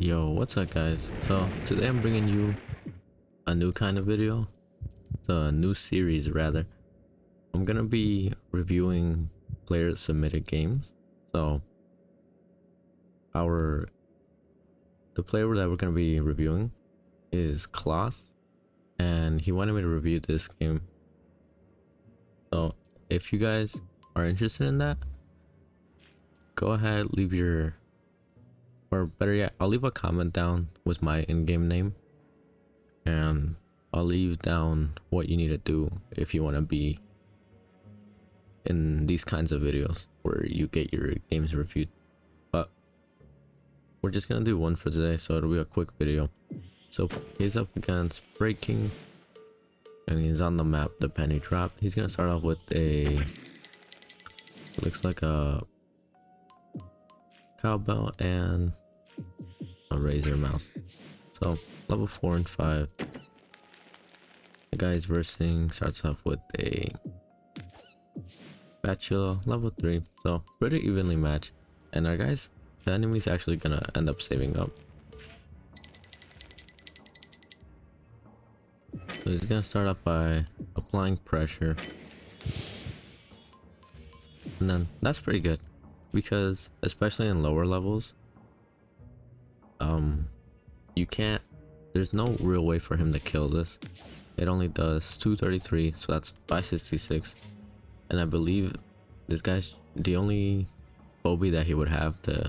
Yo, what's up guys? So today I'm bringing you a new kind of video. It's a new series rather. I'm gonna be reviewing player submitted games. So the player that we're gonna be reviewing is Klaus, and he wanted me to review this game. So if you guys are interested in that, go ahead, leave your, or better yet, I'll leave a comment down with my in-game name, and I'll leave down what you need to do if you want to be in these kinds of videos where you get your games reviewed. But we're just gonna do one for today, so it'll be a quick video. So he's up against Breaking, and he's on the map the penny drop. He's gonna start off with a, looks like a cowbell and a razor mouse. So level 4 and 5. The guy's versing starts off with a bachelor level 3, so pretty evenly matched. And our guys, the enemy's actually gonna end up saving up. So he's gonna start off by applying pressure, and then that's pretty good because especially in lower levels, you can't, there's no real way for him to kill this. It only does 233, so that's 566, and I believe this guy's the only phobie that he would have to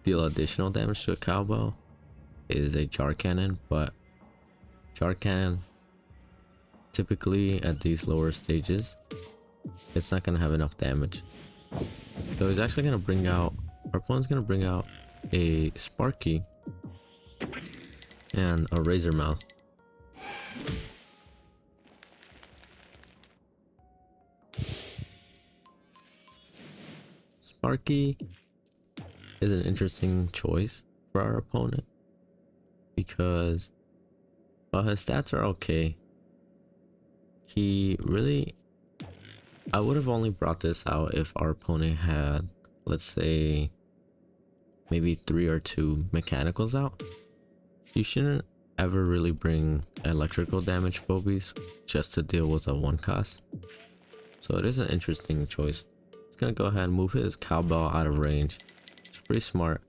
deal additional damage to a cowbell is a jar cannon, but jar cannon typically at these lower stages, it's not gonna have enough damage. So he's actually gonna bring out, our opponent's gonna bring out a Sparky and a razor mouth. Sparky is an interesting choice for our opponent because while his stats are okay, he really, I would have only brought this out if our opponent had, let's say, maybe 3 or 2 mechanicals out. You shouldn't ever really bring electrical damage phobies just to deal with a 1 cost. So it is an interesting choice. He's gonna go ahead and move his cowbell out of range. It's pretty smart.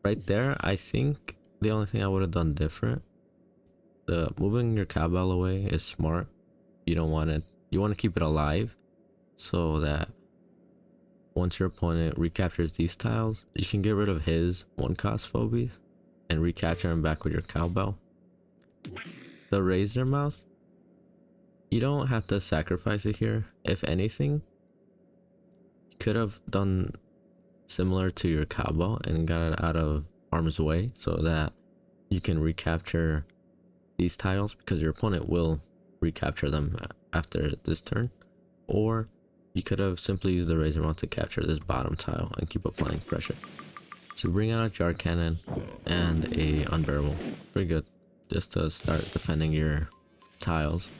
Right there, I think the only thing I would have done different, the moving your cowbell away is smart. You don't want it, you want to keep it alive so that once your opponent recaptures these tiles, you can get rid of his 1 cost phobies and recapture him back with your cowbell. The razor mouse, you don't have to sacrifice it here. If anything, you could have done similar to your cowbell and got it out of harm's way so that you can recapture these tiles, because your opponent will recapture them after this turn. Or you could have simply used the razor mouse to capture this bottom tile and keep applying pressure. So bring out a jar cannon and a unbearable. Pretty good, just to start defending your tiles.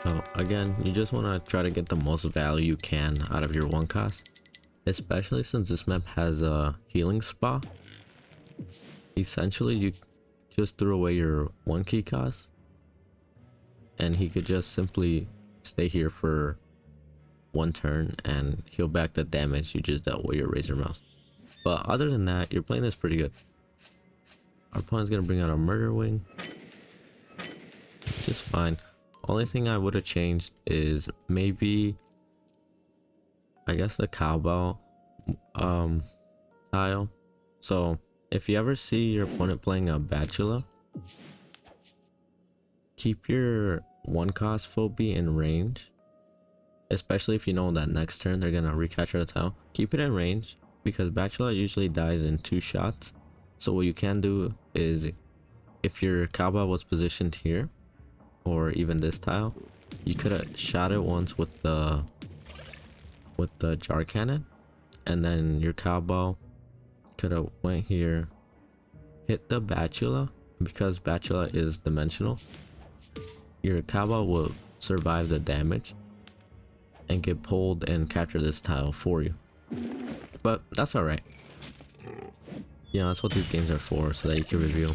So again, you just want to try to get the most value you can out of your 1 cost, especially since this map has a healing spa. Essentially, you just threw away your 1 key cost and he could just simply stay here for 1 turn and heal back the damage you just dealt with your razor mouse. But other than that, you're playing this pretty good. Our opponent's gonna bring out a murder wing, just fine. Only thing I would have changed is maybe, I guess, the cowbell tile. So if you ever see your opponent playing a bachelor, keep your 1 cost phobie in range, especially if you know that next turn they're gonna recapture the tile. Keep it in range because bachelor usually dies in 2 shots. So what you can do is, if your cowbell was positioned here or even this tile, you could have shot it once with the jar cannon, and then your cowbell could have went here, hit the bachelor. Because bachelor is dimensional, your cowbell will survive the damage, and get pulled and capture this tile for you. But that's alright. You know, that's what these games are for, so that you can review.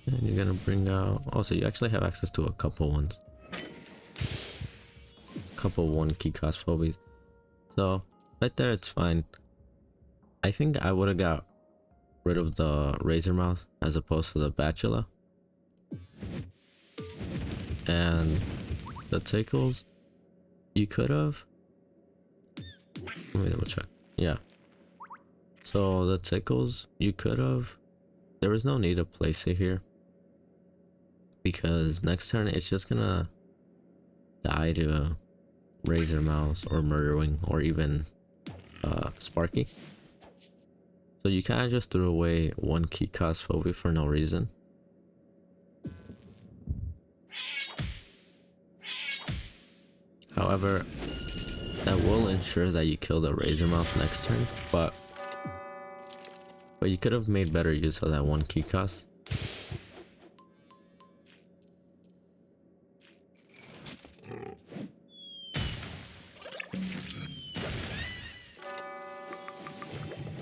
And you're gonna bring out... Oh, so you actually have access to a couple ones. Couple 1 key cost phobies. So, right there it's fine. I think I would have got rid of the Razor Mouth as opposed to the Bachelor. And the Tickles, you could have... Let me double check. Yeah. So the Tickles, you could have... There was no need to place it here, because next turn it's just gonna die to Razor Mouse or Murderwing or even Sparky. So you kind of just threw away 1 key cost phobia for no reason. However, that will ensure that you kill the Razor Mouth next turn, but you could have made better use of that 1 key cost.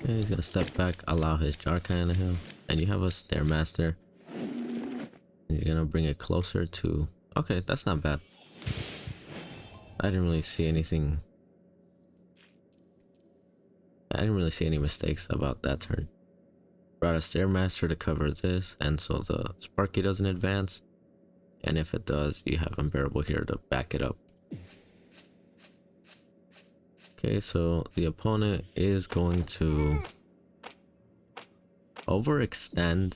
And he's gonna step back, allow his Jar Cannon to heal, and you have a Stairmaster. And you're gonna bring it closer to... Okay, that's not bad. I didn't really see anything. I didn't really see any mistakes about that turn. Brought a Stairmaster to cover this, and so the Sparky doesn't advance. And if it does, you have Unbearable here to back it up. Okay, so the opponent is going to overextend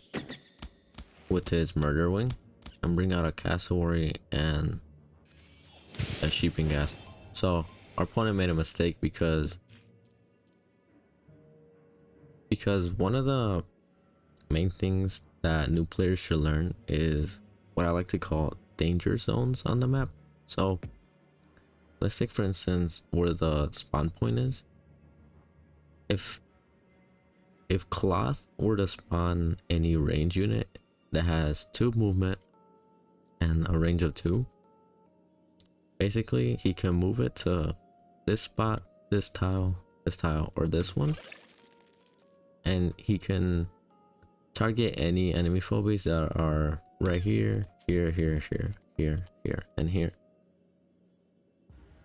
with his Murderwing and bring out a Cassowary and a Sheeping Gas. So our opponent made a mistake because one of the main things that new players should learn is what I like to call danger zones on the map. So let's take for instance where the spawn point is. If Cloth were to spawn any range unit that has 2 movement and a range of 2, basically he can move it to this spot, this tile, or this one, and he can target any enemy phobies that are right here, here, and here.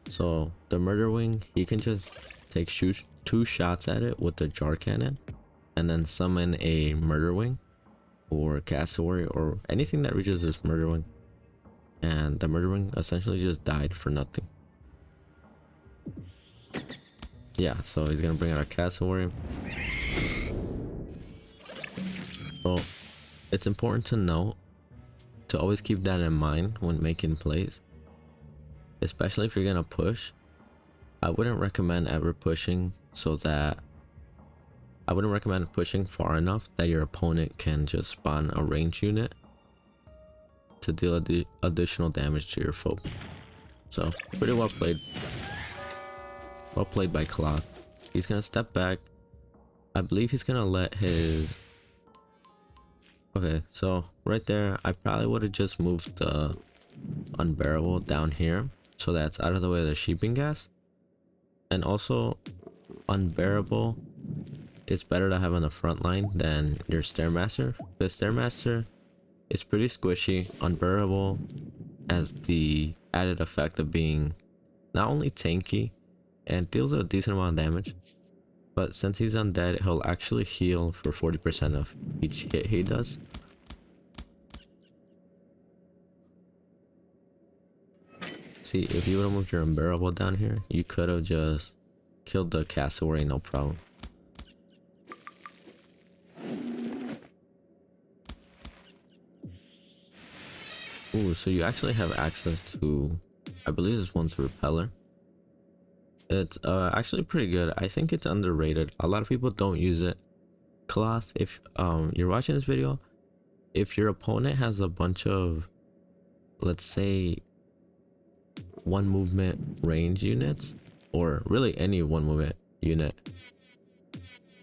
So the Murderwing, he can just take 2 shots at it with the Jar Cannon, and then summon a Murderwing or Cassowary or anything that reaches this Murderwing, and the Murderwing essentially just died for nothing. Yeah, so he's gonna bring out a Cassowary. So it's important to note to always keep that in mind when making plays, especially if you're gonna push. I wouldn't recommend ever pushing far enough that your opponent can just spawn a range unit to deal additional damage to your foe. So pretty well played. Well played by Cloth. He's gonna step back. I believe he's gonna let his... Okay, so right there, I probably would have just moved the Unbearable down here so that's out of the way of the Sheeping Gas. And also, Unbearable is better to have on the front line than your Stairmaster. The Stairmaster is pretty squishy. Unbearable has the added effect of being not only tanky and deals a decent amount of damage, but since he's undead, he'll actually heal for 40% of each hit he does. See, if you would have moved your Unbearable down here, you could have just killed the Cassowary, no problem. Ooh, so you actually have access to, I believe this one's Repeller. It's actually pretty good. I think it's underrated. A lot of people don't use it. Cloth, if you're watching this video, if your opponent has a bunch of, let's say, 1 movement range units, or really any 1 movement unit,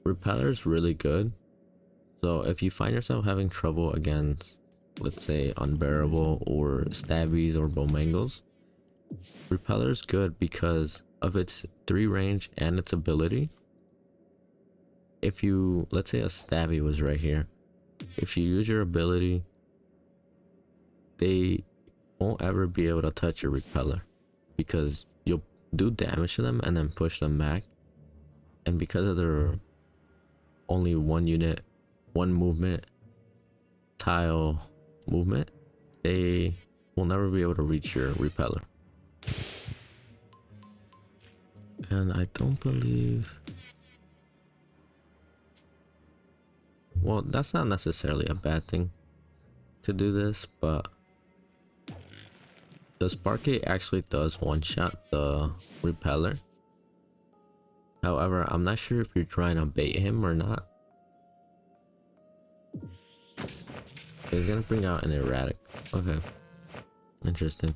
Repeller is really good. So if you find yourself having trouble against, let's say, unbearable or stabbies or bowmangles, repeller is good because of its 3 range and its ability. If you, let's say a stabby was right here, if you use your ability, they won't ever be able to touch your repeller because you'll do damage to them and then push them back. And because of their only 1 unit, 1 movement, tile movement, they will never be able to reach your repeller. And I don't believe, well, that's not necessarily a bad thing to do this, but the Sparkgate actually does one-shot the repeller. However, I'm not sure if you're trying to bait him or not. He's gonna bring out an erratic. Okay, interesting.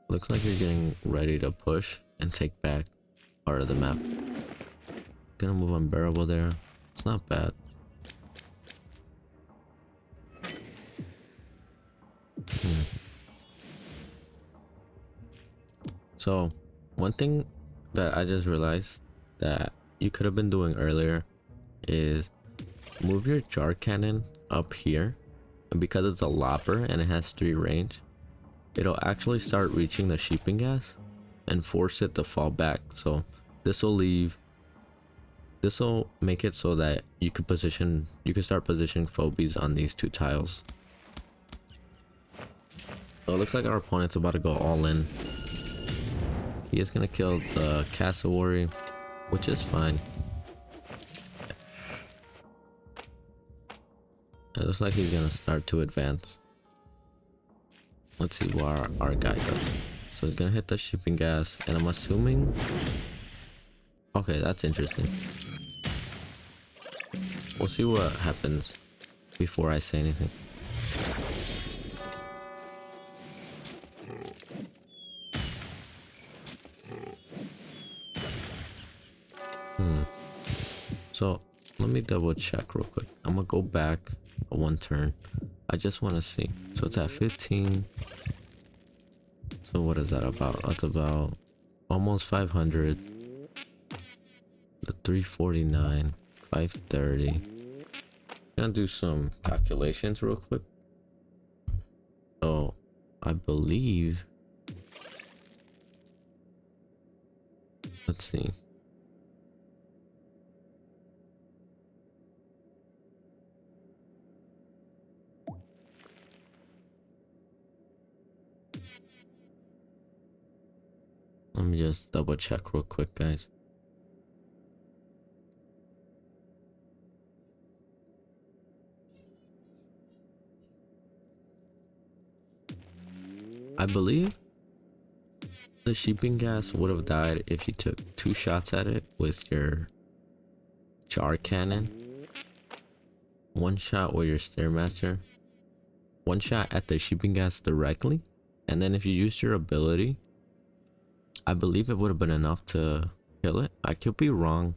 Looks like you're getting ready to push and take back part of the map. Gonna move unbearable there. It's not bad. So one thing that I just realized that you could have been doing earlier is move your jar cannon up here, and because it's a lopper and it has 3 range, it'll actually start reaching the sheeping gas and force it to fall back. So this will make it so that you could start positioning phobies on these 2 tiles. So it looks like our opponent's about to go all in. He is gonna kill the cassowary, which is fine. It looks like he's gonna start to advance. Let's see what our guy does. So he's gonna hit the sheeping gas, and I'm assuming, okay, that's interesting. We'll see what happens before I say anything. So let me double check real quick. I'm gonna go back 1 turn. I just want to see. So it's at 15. So what is that about? That's about almost 500. The 349, 530. Gonna do some calculations real quick. So I believe, let's see. Let me just double check real quick, guys. I believe the sheeping gas would have died if you took 2 shots at it with your jar cannon, 1 shot with your stairmaster, 1 shot at the sheeping gas directly, and then if you used your ability, I believe it would have been enough to kill it. I could be wrong,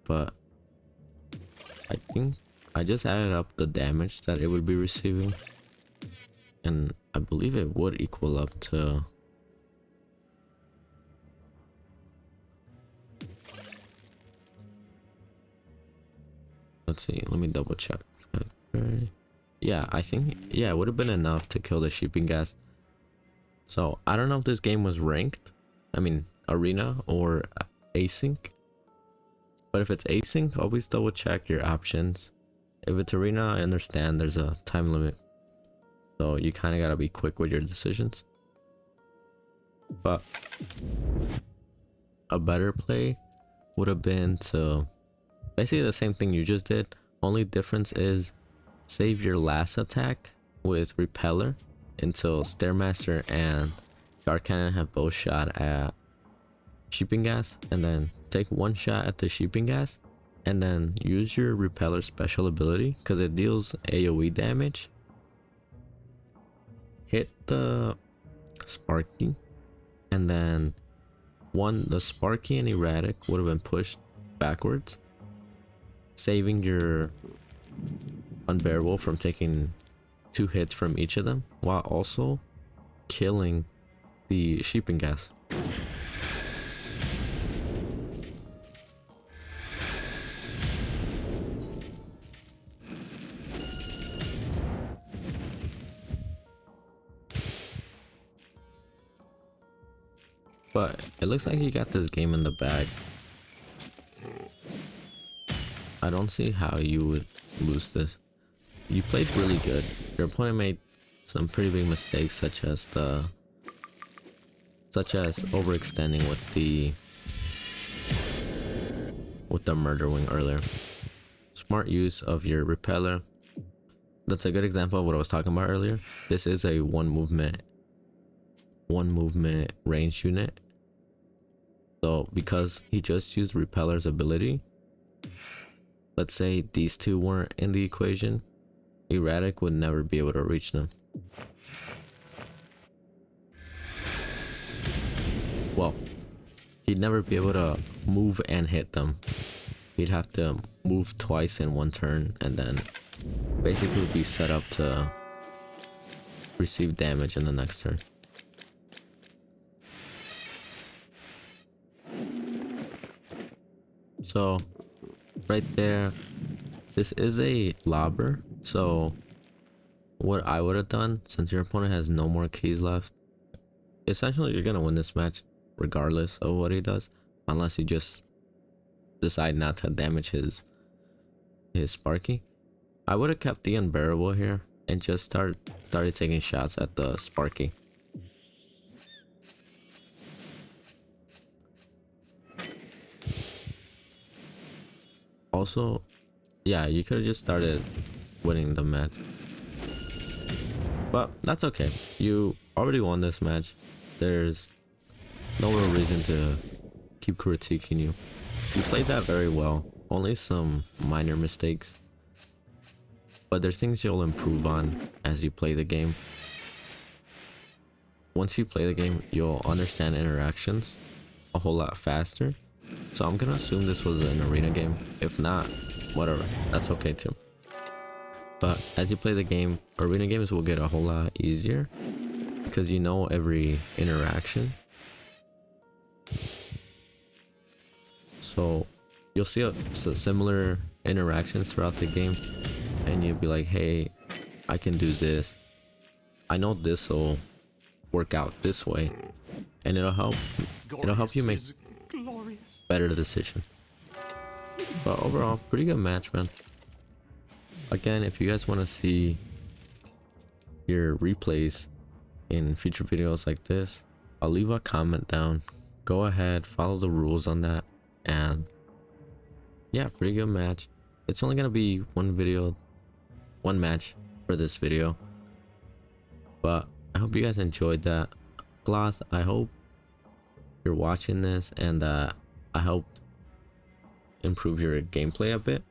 but I think I just added up the damage that it would be receiving, and I believe it would equal up to, let's see, let me double check. Yeah, I think, yeah, it would have been enough to kill the sheeping gas. So I don't know if this game was ranked, I mean arena or async, but if it's async, always double check your options. If it's arena, I understand there's a time limit, so you kind of gotta be quick with your decisions. But a better play would have been to basically the same thing you just did, only difference is save your last attack with repeller until stairmaster and jar cannon have both shot at sheeping gas, and then take 1 shot at the sheeping gas, and then use your repeller special ability because it deals AoE damage. Hit the Sparky, and then the Sparky and erratic would have been pushed backwards, saving your unbearable from taking 2 hits from each of them, while also killing the sheep and gas. But it looks like you got this game in the bag. I don't see how you would lose this. You played really good. Your opponent made some pretty big mistakes, such as overextending with the murder wing earlier. Smart use of your repeller. That's a good example of what I was talking about earlier. This is a one movement range unit. So because he just used repeller's ability, let's say these two weren't in the equation, Erratic would never be able to reach them. Well, he'd never be able to move and hit them. He'd have to move twice in one turn and then basically be set up to receive damage in the next turn. So right there, this is a lobber. So what I would have done, since your opponent has no more keys left, essentially you're gonna win this match regardless of what he does, unless you just decide not to damage his Sparky. I would have kept the unbearable here and just started taking shots at the Sparky. Also, yeah, you could have just started winning the match, but that's okay. You already won this match. There's no real reason to keep critiquing you. You played that very well. Only some minor mistakes, but there's things you'll improve on as you play the game. Once you play the game, you'll understand interactions a whole lot faster. So I'm gonna assume this was an arena game. If not, whatever, that's okay too. But as you play the game, arena games will get a whole lot easier because you know every interaction. So you'll see similar interactions throughout the game, and you'll be like, hey, I can do this. I know this will work out this way, and it'll help you make better decisions. But overall, pretty good match, man. Again, if you guys want to see your replays in future videos like this, I'll leave a comment down. Go ahead, follow the rules on that, and yeah, pretty good match. It's only gonna be one match for this video, but I hope you guys enjoyed that. Cloth, I hope you're watching this and I helped improve your gameplay a bit.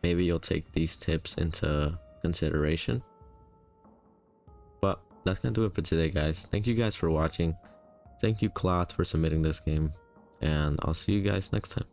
Maybe you'll take these tips into consideration. But that's gonna do it for today, guys. Thank you guys for watching. Thank you, Cloth, for submitting this game, and I'll see you guys next time.